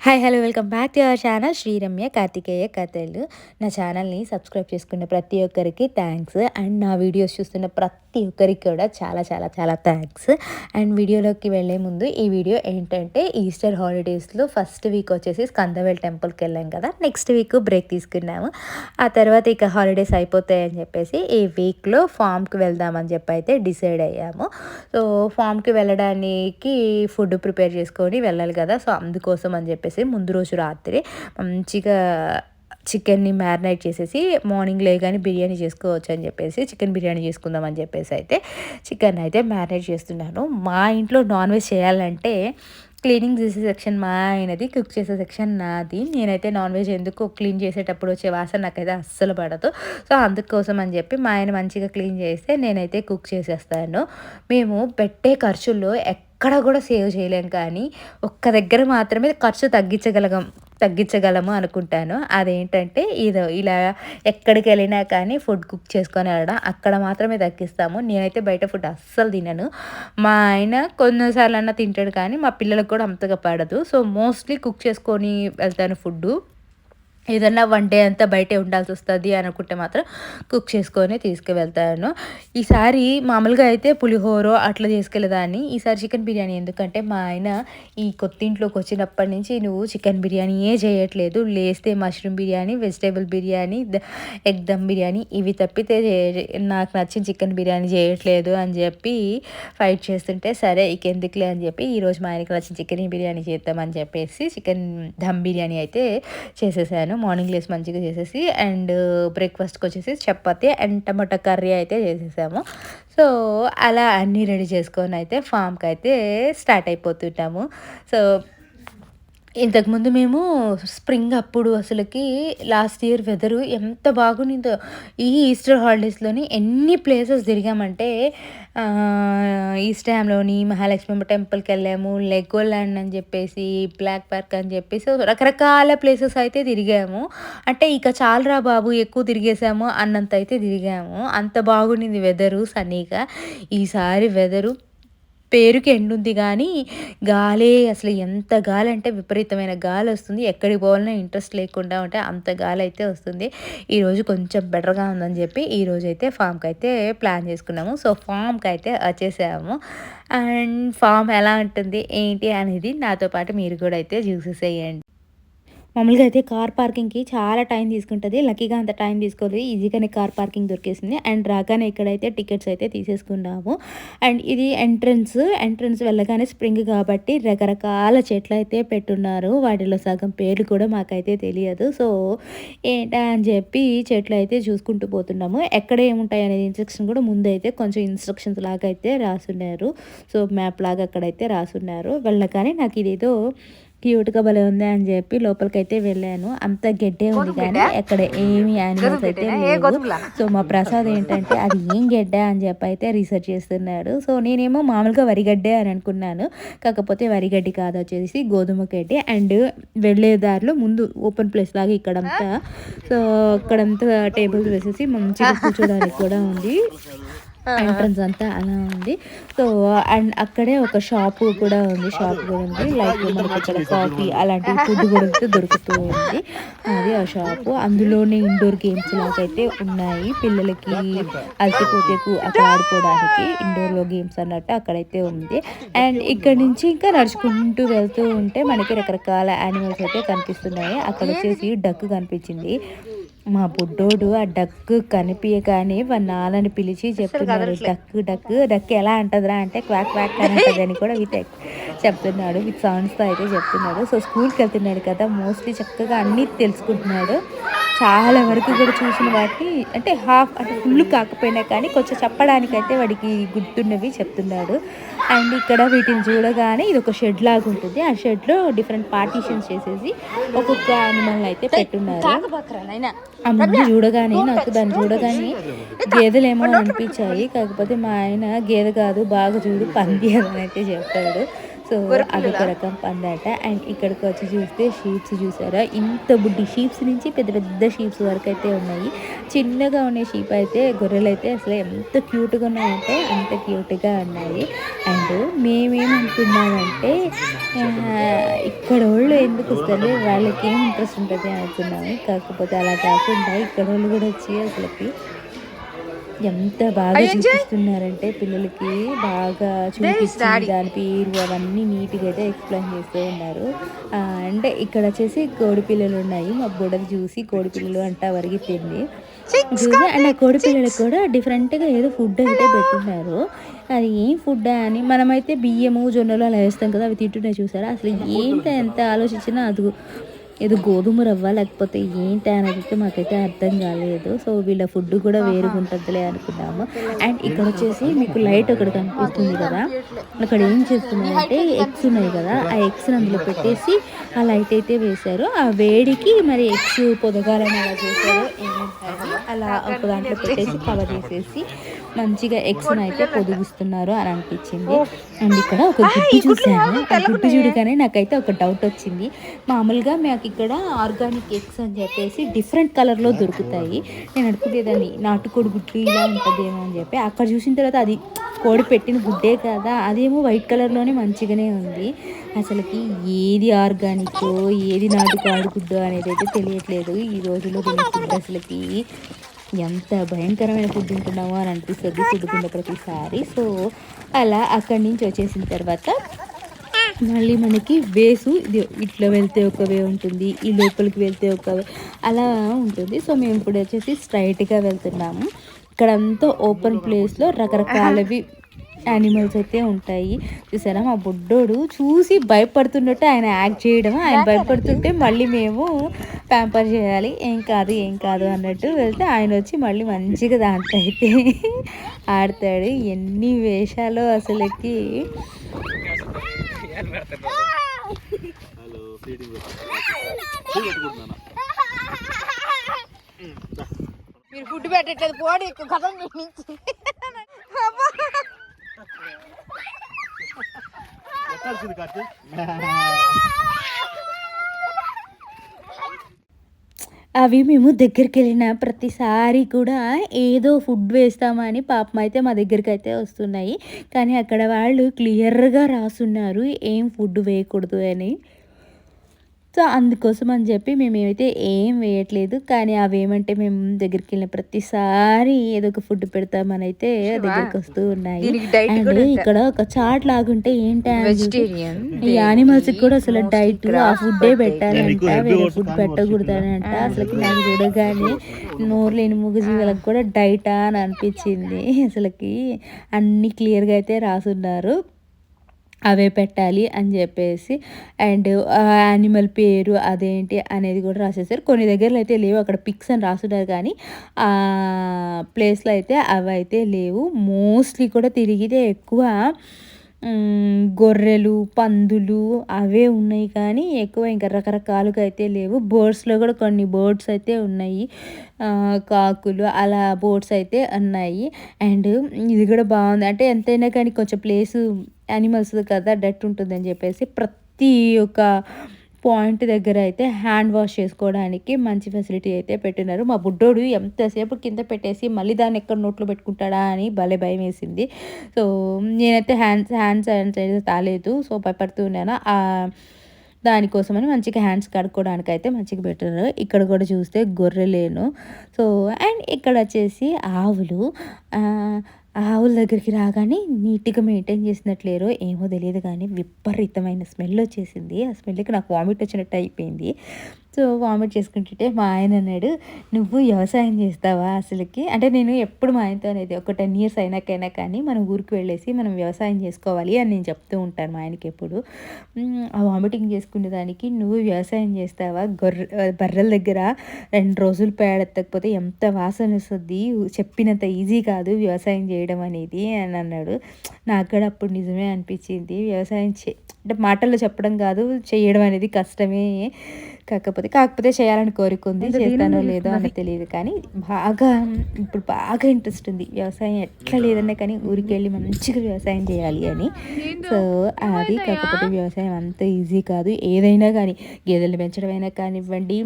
Hi hello welcome back to our channel Sriramya Karthikeya కథలు. నా ఛానల్ని సబ్స్క్రైబ్ చేసుకున్న ప్రతి ఒక్కరికి థ్యాంక్స్. అండ్ నా వీడియోస్ చూస్తున్న ప్రతి ఒక్కరికి కూడా చాలా చాలా చాలా థ్యాంక్స్. అండ్ వీడియోలోకి వెళ్ళే ముందు ఈ వీడియో ఏంటంటే ఈస్టర్ హాలిడేస్లో ఫస్ట్ వీక్ వచ్చేసి స్కందవేల్ టెంపుల్కి వెళ్ళాం కదా. నెక్స్ట్ వీక్ బ్రేక్ తీసుకున్నాము. ఆ తర్వాత ఇక హాలిడేస్ అయిపోతాయని చెప్పేసి ఈ వీక్లో ఫామ్కి వెళ్దామని చెప్పి అయితే డిసైడ్ అయ్యాము. సో ఫామ్కి వెళ్ళడానికి ఫుడ్ ప్రిపేర్ చేసుకొని వెళ్ళాలి కదా. సో అందుకోసం అని చెప్పేసి ముందు రోజు రాత్రి మంచిగా చికెన్ని మ్యారినేట్ చేసేసి మార్నింగ్ లేగానే బిర్యానీ చేసుకోవచ్చు అని చెప్పేసి చికెన్ బిర్యానీ చేసుకుందాం అని చెప్పేసి అయితే చికెన్ అయితే మ్యారినేట్ చేస్తున్నాను. మా ఇంట్లో నాన్ వెజ్ చేయాలంటే క్లీనింగ్ చేసే సెక్షన్ మా ఆయనది, కుక్ చేసే సెక్షన్ నాది. నేనైతే నాన్ వెజ్ ఎందుకు క్లీన్ చేసేటప్పుడు వచ్చే వాసన నాకైతే అస్సలు పడదు. సో అందుకోసం అని చెప్పి మా ఆయన మంచిగా క్లీన్ చేస్తే నేనైతే కుక్ చేసేస్తాను. మేము పెట్టే ఖర్చుల్లో ఎక్కడ కూడా సేవ్ చేయలేం, కానీ ఒక్క దగ్గర మాత్రమే ఖర్చు తగ్గించగలము అనుకుంటాను. అదేంటంటే ఇలా ఎక్కడికి వెళ్ళినా కానీ ఫుడ్ కుక్ చేసుకొని వెళ్ళడం, అక్కడ మాత్రమే తగ్గిస్తాము. నేనైతే బయట ఫుడ్ అస్సలు తినను. మా ఆయన కొన్నిసార్లు అన్నా తింటాడు, కానీ మా పిల్లలకు కూడా అంతగా పడదు. సో మోస్ట్లీ కుక్ చేసుకొని వెళ్తాను ఫుడ్డు. ఏదన్నా వన్ డే అంతా బయటే ఉండాల్సి వస్తుంది అనుకుంటే మాత్రం కుక్ చేసుకొని తీసుకువెళ్తాను. ఈసారి మామూలుగా అయితే పులిహోర అట్లా చేసుకెళ్ళేదాన్ని. ఈసారి చికెన్ బిర్యానీ, ఎందుకంటే మా ఆయన ఈ కొత్త ఇంట్లోకి వచ్చినప్పటి నుంచి నువ్వు చికెన్ బిర్యానీయే చేయట్లేదు, లేస్తే mushroom biryani, vegetable biryani, egg dum biryani, ఇవి తప్పితే నాకు నచ్చిన చికెన్ బిర్యానీ చేయట్లేదు అని చెప్పి ఫైట్ చేస్తుంటే, సరే ఇక ఎందుకులే అని చెప్పి ఈరోజు మా ఆయనకి నచ్చిన చికెన్ బిర్యానీ చేద్దామని చెప్పేసి చికెన్ దమ్ బిర్యానీ అయితే చేసేసాను. మార్నింగ్ లేసి మంచిగా చేసేసి అండ్ బ్రేక్ఫాస్ట్కి వచ్చేసి చపాతీ అండ్ టమాటా కర్రీ అయితే చేసేసాము. సో అలా అన్నీ రెడీ చేసుకొని అయితే ఫామ్కి అయితే స్టార్ట్ అయిపోతుంటాము. సో ఇంతకుముందు మేము స్ప్రింగ్ అప్పుడు అసలుకి లాస్ట్ ఇయర్ వెదరు ఎంత బాగుండిందో. ఈ ఈస్టర్ హాలిడేస్లోని ఎన్ని ప్లేసెస్ తిరిగామంటే ఈస్ట్ డ్యామ్లోని మహాలక్ష్మి టెంపుల్కి వెళ్ళాము, లెగోల్యాండ్ అని చెప్పేసి, బ్లాక్ పార్క్ అని చెప్పేసి రకరకాల ప్లేసెస్ అయితే తిరిగాము. అంటే ఇక చాలరా బాబు ఎక్కువ తిరిగేసాము అన్నంత అయితే తిరిగాము. అంత బాగుండింది వెదరు సన్నీగా. ఈసారి వెదరు పేరుకి ఎండుంది కానీ గాలే అసలు ఎంత గాలి అంటే విపరీతమైన గాలి వస్తుంది. ఎక్కడికి పోవాలన్నా ఇంట్రెస్ట్ లేకుండా ఉంటే అంత గాలి అయితే వస్తుంది. ఈరోజు కొంచెం బెటర్గా ఉందని చెప్పి ఈరోజు అయితే ఫామ్కి అయితే ప్లాన్ చేసుకున్నాము. సో ఫామ్కి అయితే వచ్చేసాము. అండ్ ఫామ్ ఎలా ఉంటుంది ఏంటి అనేది నాతో పాటు మీరు కూడా అయితే చూసేసేయండి. మామూలుగా అయితే కార్ పార్కింగ్కి చాలా టైం తీసుకుంటుంది. లక్కీగా అంత టైం తీసుకోలేదు, ఈజీగానే కార్ పార్కింగ్ దొరికేసింది. అండ్ రాగానే ఇక్కడైతే టికెట్స్ అయితే తీసేసుకున్నాము. అండ్ ఇది ఎంట్రన్స్ వెళ్ళగానే స్ప్రింగ్ కాబట్టి రకరకాల చెట్లు అయితే పెట్టున్నారు. వాటిలో సగం పేర్లు కూడా మాకైతే తెలియదు. సో ఏంటా అని చెప్పి చెట్లు అయితే చూసుకుంటూ పోతున్నాము. ఎక్కడ ఏముంటాయి అనేది ఇన్స్ట్రక్షన్ కూడా ముందైతే కొంచెం ఇన్స్ట్రక్షన్స్ లాగా అయితే రాసున్నారు. సో మ్యాప్ లాగా అక్కడైతే రాసున్నారు. వెళ్ళగానే నాకు ఇదేదో క్యూట్గా భలే ఉంది అని చెప్పి లోపలికైతే వెళ్ళాను. అంత గెడ్డే ఉంది కానీ ఎక్కడ ఏమి యానిమల్స్ అయితే లేవు. సో మా ప్రసాద్ ఏంటంటే అది ఏం గెడ్డ అని చెప్పి అయితే రీసెర్చ్ చేస్తున్నాడు. సో నేనేమో మామూలుగా వరిగడ్డే అని అనుకున్నాను, కాకపోతే వరిగడ్డి కాదు, వచ్చేసి గోధుమ గడ్డి. అండ్ వెళ్ళే దారిలో ముందు ఓపెన్ ప్లేస్ లాగా ఇక్కడంతా, సో అక్కడంతా టేబుల్స్ వేసేసి మంచిగా కూర్చోడానికి కూడా ఉంది. ఎంట్రన్స్ అంతా అలా ఉంది. సో అండ్ అక్కడే ఒక షాప్ కూడా ఉంది. లైక్ మనకి ఇక్కడ కాఫీ అలాంటి ఫుడ్ కూడా దొరుకుతూ ఉంది. అది ఆ షాపు. అందులోనే ఇండోర్ గేమ్స్ లాగైతే ఉన్నాయి, పిల్లలకి అలసిపోతే అక్కడ ఆడుకోవడానికి ఇండోర్లో గేమ్స్ అన్నట్టు అక్కడైతే ఉంది. అండ్ ఇక్కడ నుంచి ఇంకా నడుచుకుంటూ వెళ్తూ ఉంటే మనకి రకరకాల యానిమల్స్ అయితే కనిపిస్తున్నాయి. అక్కడ వచ్చేసి డక్ కనిపించింది. మా బుడ్డోడు ఆ డక్ కనిపించగానే వాళ్ళ నాన్నని పిలిచి చెప్తున్నాడు, డక్ ఎలా అంటదిరా అంటే క్వాక్ క్వాక్ అని అంటదని కూడా చెప్తున్నాడు. విత్ సౌండ్స్తో అయితే చెప్తున్నాడు. సో స్కూల్కి వెళ్తున్నాడు కదా, మోస్ట్లీ చక్కగా అన్నీ తెలుసుకుంటున్నాడు. చాలా వరకు కూడా చూసిన వాటిని అంటే ఫుల్ కాకపోయినా కానీ కొంచెం చెప్పడానికైతే వాడికి గుర్తున్నవి చెప్తున్నాడు. అండ్ ఇక్కడ వీటిని చూడగానే ఇది ఒక షెడ్ లాగా ఉంటుంది. ఆ షెడ్లో డిఫరెంట్ పార్టీషన్స్ చేసేసి ఒక్కొక్క యానిమల్ అయితే పెట్టున్నారు. ఆ ముందు చూడగానే నాకు దాన్ని చూడగానే గేదెలేమో అనిపించాయి, కాకపోతే మా ఆయన గేదె కాదు బాగా చూడు పంది అని అయితే చెప్పాడు. సో అదొక రకం పందాట. అండ్ ఇక్కడికి వచ్చి చూస్తే షీప్స్ చూసారా, ఇంత బుడ్డి షీప్స్ నుంచి పెద్ద పెద్ద షీప్స్ వరకు అయితే ఉన్నాయి. చిన్నగా ఉన్న షీప్ అయితే గొర్రెలు అయితే అసలు ఎంత క్యూట్గా ఉన్నాయంటే అంత క్యూట్గా ఉన్నాయి. అండ్ మేమేమనుకున్నామంటే ఇక్కడ వాళ్ళు ఎందుకు వస్తారు, వాళ్ళకి ఏం ఇంట్రెస్ట్ ఉంటుంది అనుకున్నాము. కాకపోతే అలా కాకుండా ఇక్కడ వాళ్ళు కూడా వచ్చి అసలుకి ఎంత బాగా చూపిస్తున్నారంటే పిల్లలకి బాగా చూపించి దాని పేరు అవన్నీ నీట్గా అయితే ఎక్స్ప్లెయిన్ చేస్తూ ఉన్నారు. అంటే ఇక్కడ వచ్చేసి కోడి పిల్లలు ఉన్నాయి. మా బుడలు చూసి కోడి పిల్లలు అంటా వరిగిపోయింది చూసి. అండ్ ఆ కోడి పిల్లలకు కూడా డిఫరెంట్గా ఏదో ఫుడ్ అయితే పెట్టున్నారు. అది ఏం ఫుడ్ అని మనమైతే బియ్యము జొన్నలు అలా వేస్తాం కదా, అవి తింటున్నాయి చూసారా. అసలు ఏంటి ఎంత ఆలోచించినా అది ఏదో గోధుమ రవ్వ లేకపోతే ఏంటి అనేది అయితే మాకైతే అర్థం కాలేదు. సో వీళ్ళ ఫుడ్ కూడా వేరుగా ఉంటుందిలే అనుకున్నాము. అండ్ ఇక్కడ వచ్చేసి మీకు లైట్ ఒకటి కనిపిస్తుంది కదా, అక్కడ ఏం చేస్తున్నారంటే ఎగ్స్ ఉన్నాయి కదా, ఆ ఎగ్స్ అందులో పెట్టేసి ఆ లైట్ అయితే వేశారు. ఆ వేడికి మరి ఎగ్స్ పొదగాలని అలా చేశారు ఏమంటారు, అలా ఒక దాంట్లో పెట్టేసి కవర్ చేసేసి మంచిగా ఎగ్స్ని అయితే పొదిగిస్తున్నారు అని అనిపించింది. అండ్ ఇక్కడ ఒక గుడ్డు చూసాను. ఆ గుడ్డు చూడగానే నాకైతే ఒక డౌట్ వచ్చింది. మామూలుగా మాకు ఇక్కడ ఆర్గానిక్ ఎగ్స్ అని చెప్పేసి డిఫరెంట్ కలర్లో దొరుకుతాయి. నేను అనుకునేదాన్ని నాటుకోడి గుడ్లు ఇలా ఉంటుందేమో అని చెప్పి, అక్కడ చూసిన తర్వాత అది కోడి పెట్టిన గుడ్డే కదా, అదేమో వైట్ కలర్లోనే మంచిగానే ఉంది. అసలుకి ఏది ఆర్గానిక్ ఏది నాటుకోడి గుడ్డు అనేది అయితే తెలియట్లేదు ఈ రోజుల్లో. దీని ఫుడ్ అసలుకి ఎంత భయంకరమైన ఫుడ్ ఉంటున్నామో అని అనిపిస్తుంది ఫుడ్ తిన్న ప్రతిసారి. సో అలా అక్కడి నుంచి వచ్చేసిన తర్వాత మళ్ళీ మనకి వేసు ఇది ఇట్లా వెళ్తే ఒక వే ఉంటుంది, ఈ లోపలికి వెళ్తే ఒక వే అలా ఉంటుంది. సో మేము ఇప్పుడు వచ్చేసి స్ట్రైట్గా వెళ్తున్నాము. ఇక్కడంతా ఓపెన్ ప్లేస్లో రకరకాలవి యానిమల్స్ అయితే ఉంటాయి చూసారా. మా బుడ్డోడు చూసి భయపడుతున్నట్టు ఆయన యాక్ట్ చేయడం, ఆయన భయపడుతుంటే మళ్ళీ మేము ప్యాంపర్ చేయాలి, ఏం కాదు ఏం కాదు అన్నట్టు వెళ్తే ఆయన వచ్చి మళ్ళీ మంచిగా దాంట్లో అయితే ఆడతాడు. ఎన్ని వేషాలు అసలుకి. మీరు ఫుడ్ పెట్టట్లేదు పోడి కథం నుంచి అవి మేము దగ్గరికి వెళ్ళిన ప్రతిసారి కూడా ఏదో ఫుడ్ వేస్తామని పాపం అయితే మా దగ్గరికి అయితే వస్తున్నాయి. కానీ అక్కడ వాళ్ళు క్లియర్గా రాసున్నారు ఏం ఫుడ్ వేయకూడదు అని. సో అందుకోసం అని చెప్పి మేమేమైతే ఏం వేయట్లేదు. కానీ అవేమంటే మేము దగ్గరికి వెళ్ళిన ప్రతిసారి ఏదో ఒక ఫుడ్ పెడతామని అయితే దగ్గరికి వస్తూ ఉన్నాయి. అండ్ ఇక్కడ ఒక చాట్ లాగుంటే ఏంటి ఈ యానిమల్స్ కూడా అసలు డైట్ ఆ ఫుడ్డే పెట్టాలంట, వేరే ఫుడ్ పెట్టకూడదనంట. అసలుకి నాకు చూడగానే నోరు లేని మూగజీవులకు కూడా డైటా అని అనిపించింది. అసలుకి అన్ని క్లియర్గా అయితే రాసున్నారు అవే పెట్టాలి అని చెప్పేసి. అండ్ యానిమల్ పేరు అదేంటి అనేది కూడా రాసేసారు. కొన్ని దగ్గరలో అయితే లేవు, అక్కడ పిక్స్ అని రాసున్నారు కానీ ఆ ప్లేస్లో అయితే అవి అయితే లేవు. మోస్ట్లీ కూడా తిరిగితే ఎక్కువ గొర్రెలు పందులు అవే ఉన్నాయి కానీ ఎక్కువ ఇంకా రకరకాలుగా అయితే లేవు. బర్డ్స్లో కూడా కొన్ని బర్డ్స్ అయితే ఉన్నాయి, కాకులు అలా బర్డ్స్ అయితే ఉన్నాయి. అండ్ ఇది కూడా బాగుంది, అంటే ఎంతైనా కానీ కొంచెం ప్లేసు యానిమల్స్ కదా డట్ ఉంటుందని చెప్పేసి ప్రతి ఒక్క పాయింట్ దగ్గర అయితే హ్యాండ్ వాష్ చేసుకోవడానికి మంచి ఫెసిలిటీ అయితే పెట్టినారు. మా బుడ్డోడు ఎంతసేపు కింద పెట్టేసి మళ్ళీ దాన్ని ఎక్కడ నోట్లో పెట్టుకుంటాడా అని భలే భయం వేసింది. సో నేనైతే హ్యాండ్స్ తాలేదు, సో భయపడుతున్నాను. దానికోసమని మంచిగా హ్యాండ్స్ కడుక్కోవడానికి అయితే మంచిగా పెట్టారు. ఇక్కడ కూడా చూస్తే గొర్రెలేను. సో అండ్ ఇక్కడ వచ్చేసి ఆవులు ఆవుల దగ్గరికి రాగానే నీట్గా మెయింటైన్ చేసినట్లేరో ఏమో తెలియదు కానీ విపరీతమైన స్మెల్ వచ్చేసింది. ఆ స్మెల్కి నాకు వామిట్ వచ్చినట్టు అయిపోయింది. సో వామిట్ చేసుకుంటుంటే మా ఆయన అన్నాడు, నువ్వు వ్యవసాయం చేస్తావా అసలుకి అంటే. నేను ఎప్పుడు మా ఆయనతో అనేది ఒక 10 years అయినాకైనా కానీ మనం ఊరికి వెళ్ళేసి మనం వ్యవసాయం చేసుకోవాలి అని నేను చెప్తూ ఉంటాను మా ఆయనకి ఎప్పుడు. ఆ వామిటింగ్ చేసుకునే దానికి నువ్వు వ్యవసాయం చేస్తావా, బర్రెల దగ్గర 2 రోజులు పేడెత్తకపోతే ఎంత వాసన వస్తుంది, చెప్పినంత ఈజీ కాదు వ్యవసాయం చేయడం అనేది అని అన్నాడు. నాకు కూడా అప్పుడు నిజమే అనిపించింది. వ్యవసాయం అంటే మాటల్లో చెప్పడం కాదు, చేయడం అనేది కష్టమే. కాకపోతే చేయాలని కోరిక ఉంది. చేస్తానో లేదో అని తెలియదు కానీ బాగా ఇప్పుడు బాగా ఇంట్రెస్ట్ ఉంది. వ్యవసాయం ఎట్లా లేదన్నా కానీ ఊరికెళ్ళి మంచిగా వ్యవసాయం చేయాలి అని. సో, అది కాకపోతే వ్యవసాయం అంత ఈజీ కాదు. ఏదైనా కానీ గేదెలు పెంచడమైనా కానివ్వండి,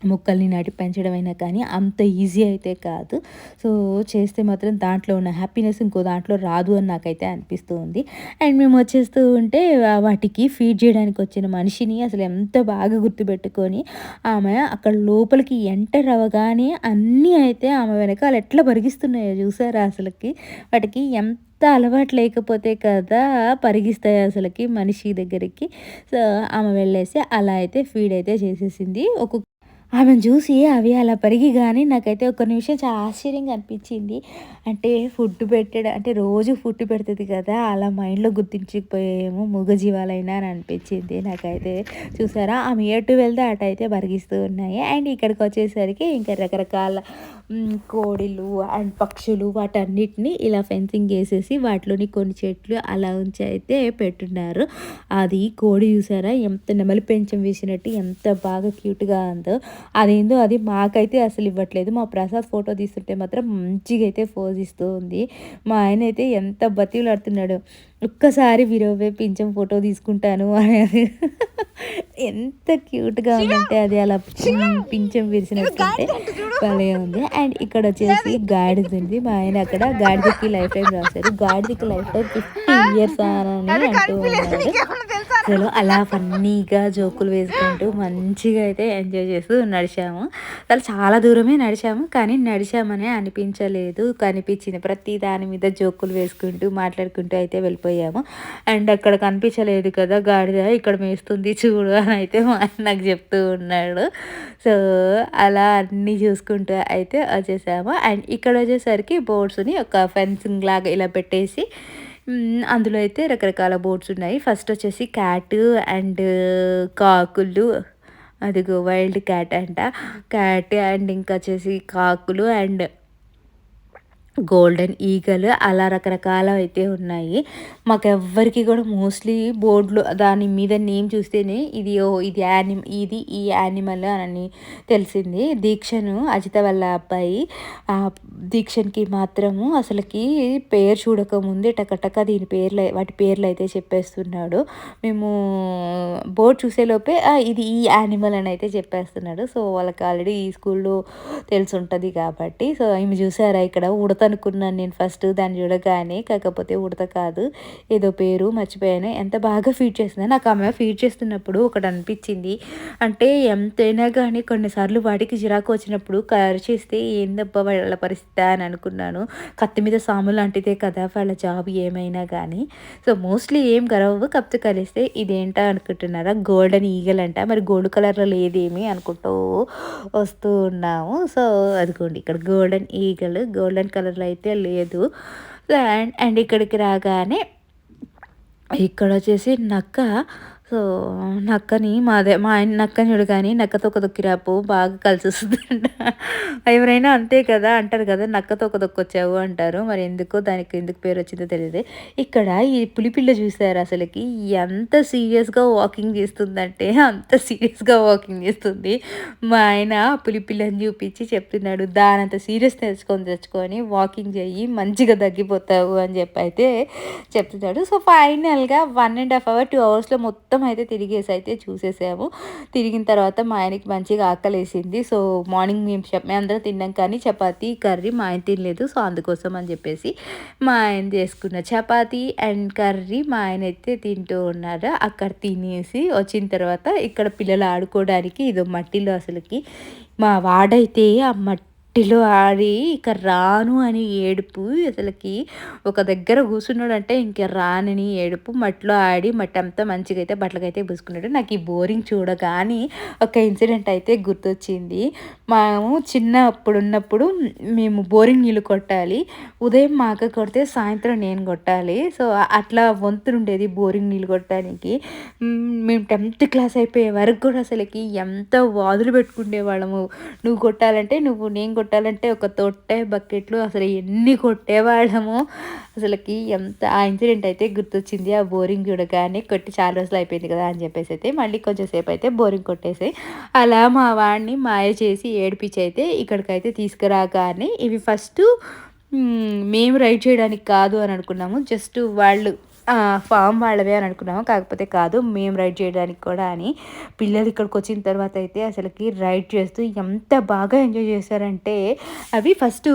మొక్కల్ని నాటి పెంచడమైనా కానీ అంత ఈజీ అయితే కాదు. సో, చేస్తే మాత్రం దాంట్లో ఉన్న హ్యాపీనెస్ ఇంకో దాంట్లో రాదు అని నాకైతే అనిపిస్తూ ఉంది. అండ్ మేము వచ్చేస్తూ ఉంటే వాటికి ఫీడ్ చేయడానికి వచ్చిన మనిషిని అసలు ఎంత బాగా గుర్తుపెట్టుకొని ఆమె అక్కడ లోపలికి ఎంటర్ అవ్వగానే అన్నీ అయితే ఆమె వెనకాల ఎట్లా పరిగిస్తున్నాయో చూసారా అసలకి. వాటికి ఎంత అలవాటు లేకపోతే కదా పరిగిస్తాయి అసలకి మనిషి దగ్గరికి. సో, ఆమె వెళ్ళేసి అలా అయితే ఫీడ్ అయితే చేసేసింది. ఆమెను చూసి అవి అలా పరిగిగానే నాకైతే ఒక నిమిషం చాలా ఆశ్చర్యంగా అనిపించింది. అంటే ఫుడ్ పెట్టడం అంటే రోజు ఫుడ్ పెడుతుంది కదా, అలా మైండ్లో గుర్తించకపోయాయేమో మూగజీవాలైనా అని అనిపించింది నాకైతే. చూసారా ఆమె ఎటు వెళ్తే అటు అయితే పరిగిస్తూ ఉన్నాయి. అండ్ ఇక్కడికి వచ్చేసరికి ఇంకా రకరకాల కోడిలు అండ్ పక్షులు వాటన్నిటిని ఇలా ఫెన్సింగ్ వేసేసి వాటిలోని కొన్ని చెట్లు అలా ఉంచి అయితే పెట్టున్నారు. అది కోడి చూసారా ఎంత నెమలి పెంచం వేసినట్టు ఎంత బాగా క్యూట్గా ఉందో. అదేందో అది మాకైతే అసలు ఇవ్వట్లేదు. మా ప్రసాద్ ఫోటో తీస్తుంటే మాత్రం మంచిగా అయితే పోజ్ ఇస్తూ ఉంది. మా ఆయన అయితే ఎంత బతిలాడుతున్నాడు, ఒక్కసారి విరవే పింఛం ఫోటో తీసుకుంటాను అనేది. ఎంత క్యూట్గా ఉందంటే అది అలా పింఛం విరిసినట్టుంటే భలే ఉంది. అండ్ ఇక్కడ వచ్చేసి గాడిద ఉంది. మా ఆయన అక్కడ గాడిదకి లైఫ్ టైం రాశారు. గాడిదకి లైఫ్ టైం 50 ఇయర్స్ అని అంటూ ఉన్నారు. అసలు అలా ఫన్నీగా జోకులు వేసుకుంటూ మంచిగా అయితే ఎంజాయ్ చేస్తూ నడిచాము. అసలు చాలా దూరమే నడిచాము కానీ నడిచామనే అనిపించలేదు. కనిపించిన ప్రతి దాని మీద జోకులు వేసుకుంటూ మాట్లాడుకుంటూ అయితే వెళ్ళిపోయాము. అండ్ అక్కడ కనిపించలేదు కదా గాడిద, ఇక్కడ మేస్తుంది చూడు అని అయితే మా ఆయన నాకు చెప్తూ ఉన్నాడు. సో, అలా అన్నీ చూసుకుంటూ అయితే వచ్చేసాము. అండ్ ఇక్కడ వచ్చేసరికి బోర్డ్స్ని ఒక ఫెన్సింగ్ లాగా ఇలా పెట్టేసి అందులో అయితే రకరకాల బోర్డ్స్ ఉన్నాయి. ఫస్ట్ వచ్చేసి క్యాట్ అండ్ కాకులు, అదిగో వైల్డ్ క్యాట్ అంట. క్యాట్ అండ్ ఇంకా వచ్చేసి కాకులు అండ్ గోల్డెన్ ఈగల్ అలా రకరకాల అయితే ఉన్నాయి. మాకెవ్వరికి కూడా మోస్ట్లీ బోర్డులు దాని మీద నేమ్ చూస్తేనే ఇది ఇది ఈ యానిమల్ అని తెలిసింది. దీక్షను అజిత వాళ్ళ అబ్బాయి దీక్షన్కి మాత్రము అసలుకి పేరు చూడకముందే టకటక వాటి పేర్లు అయితే చెప్పేస్తున్నాడు. మేము బోర్డు చూసేలోపే ఇది ఈ యానిమల్ అని అయితే చెప్పేస్తున్నాడు. సో, వాళ్ళకి ఆల్రెడీ ఈ స్కూల్లో తెలిసి ఉంటుంది కాబట్టి. సో, ఈమె చూసారా ఇక్కడ ఉడత అనుకున్నాను నేను ఫస్ట్ దాన్ని చూడగానే, కాకపోతే ఉడత కాదు, ఏదో పేరు మర్చిపోయాను. ఎంత బాగా ఫీడ్ చేస్తుందో నాకు ఆమె ఫీడ్ చేస్తున్నప్పుడు ఒకటి అనిపించింది. అంటే ఎంతైనా కానీ కొన్నిసార్లు వాటికి చిరాకు వచ్చినప్పుడు చేస్తే ఏందబ్బా వాళ్ళ పరిస్థితి అని అనుకున్నాను. కత్తి మీద సాము లాంటిదే కదా వాళ్ళ జాబ్ ఏమైనా కానీ. సో, మోస్ట్లీ ఏం గర్వవు, కప్పు కలిస్తే ఇదేంటా అనుకుంటున్నారా, గోల్డెన్ ఈగల్ అంట. మరి గోల్డ్ కలర్లో లేదేమి అనుకుంటూ వస్తూ ఉన్నాము. సో, అదిగోండి ఇక్కడ గోల్డెన్ ఈగల్, గోల్డెన్ కలర్లో అయితే లేదు. అండ్ ఇక్కడికి రాగానే ఇక్కడ వచ్చేసి నక్క. సో, నక్కని మా ఆయన నక్కని చూడగానే నక్కతో ఒక దొక్కిరాపు బాగా కలిసి వస్తుందంట. ఎవరైనా అంతే కదా అంటారు కదా, నక్కతో ఒక దొక్కొచ్చావు అంటారు. మరి దానికి ఎందుకు పేరు వచ్చిందో తెలియదు. ఇక్కడ ఈ పులిపిల్ల చూసారు అసలుకి ఎంత సీరియస్గా వాకింగ్ చేస్తుందంటే అంత సీరియస్గా వాకింగ్ చేస్తుంది. మా ఆయన పులిపిల్లని చూపించి చెప్తున్నాడు, దానంత సీరియస్ తెచ్చుకొని వాకింగ్ చెయ్యి మంచిగా తగ్గిపోతావు అని చెప్పి అయితే చెప్తున్నాడు. సో, ఫైనల్గా 1.5 hours 2 hours మొత్తం అయితే తిరిగేసి అయితే చూసేసాము. తిరిగిన తర్వాత మా ఆయనకి మంచిగా ఆకలేసింది. సో, మార్నింగ్ మేమందరం తిన్నాం కానీ చపాతీ కర్రీ మా ఆయన తినలేదు. సో, అందుకోసం అని చెప్పేసి మా ఆయన చేసుకున్న చపాతీ అండ్ కర్రీ మా ఆయన అయితే తింటూ ఉన్నారు. అక్కడ తినేసి వచ్చిన తర్వాత ఇక్కడ పిల్లలు ఆడుకోవడానికి ఇదో మట్టిలో అసలుకి మా వాడైతే ఆ మట్టిలో ఆడి ఇక రాను అని ఏడుపు. అసలుకి ఒక దగ్గర కూర్చున్నాడంటే ఇంక రానని ఏడుపు. మట్టిలో ఆడి మట్టి అంతా మంచిగా అయితే బట్టలకైతే పూసుకున్నాడు. నాకు ఈ బోరింగ్ చూడగానే ఒక ఇన్సిడెంట్ అయితే గుర్తొచ్చింది. మేము చిన్నప్పుడు మేము బోరింగ్ నీళ్ళు కొట్టాలి. ఉదయం మా అక్క కొడితే సాయంత్రం నేను కొట్టాలి. సో, అట్లా వంతునుండేది బోరింగ్ నీళ్ళు కొట్టడానికి. మేము 10th క్లాస్ అయిపోయే వరకు కూడా అసలుకి ఎంత వాదులు పెట్టుకునే వాళ్ళము. నువ్వు కొట్టాలంటే నేను కొట్టాలంటే ఒక తొట్టె బకెట్లు అసలు ఎన్ని కొట్టేవాళ్ళము అసలుకి. ఎంత ఆ ఇన్సిడెంట్ అయితే గుర్తొచ్చింది ఆ బోరింగ్ చూడగానే. కొట్టి చాలా రోజులు అయిపోయింది కదా అని చెప్పేసి అయితే మళ్ళీ కొంచెం సేపు అయితే బోరింగ్ కొట్టేసాయి. అలా మా వాడిని మాయ చేసి ఏడిపించి అయితే ఇక్కడికైతే తీసుకురాగానే ఇవి ఫస్ట్ మేము రైడ్ చేయడానికి కాదు అని అనుకున్నాము. జస్ట్ వాళ్ళు ఫామ్ వాళ్ళవే అని అనుకున్నాము. కాకపోతే కాదు, మేము రైడ్ చేయడానికి కూడా అని. పిల్లలు ఇక్కడికి వచ్చిన తర్వాత అయితే అసలుకి రైడ్ చేస్తూ ఎంత బాగా ఎంజాయ్ చేశారంటే అవి ఫస్ట్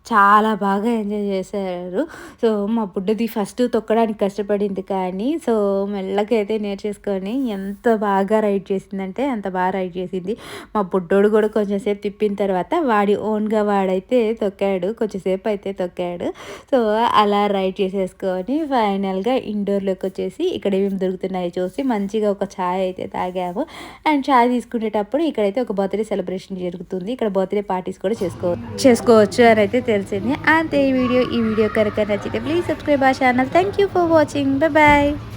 చాలా బాగా ఎంజాయ్ చేశారు. సో మా బుడ్డది ఫస్ట్ తొక్కడానికి కష్టపడింది కానీ సో మెల్లగా అయితే నేర్చేసుకొని ఎంత బాగా రైడ్ చేసిందంటే అంత బాగా రైడ్ చేసింది. మా బుడ్డోడు కూడా కొంచెం సేపు తిప్పిన తర్వాత వాడి ఓన్గా వాడైతే తొక్కాడు, కొంచెంసేపు అయితే తొక్కాడు. సో అలా రైడ్ చేసేసుకొని ఫైనల్గా ఇండోర్లోకి వచ్చేసి ఇక్కడ ఏమేమి దొరుకుతున్నాయో చూసి మంచిగా ఒక ఛాయ్ అయితే తాగాము. అండ్ ఛాయ్ తీసుకునేటప్పుడు ఇక్కడైతే ఒక బర్త్డే సెలబ్రేషన్ జరుగుతుంది. ఇక్కడ బర్త్డే పార్టీస్ కూడా చేసుకోవచ్చు అని అయితే తెలిసింది. అంతే ఈ వీడియో కనుక నచ్చితే ప్లీజ్ సబ్స్క్రైబ్ ఆ channel. Thank you for watching. Bye.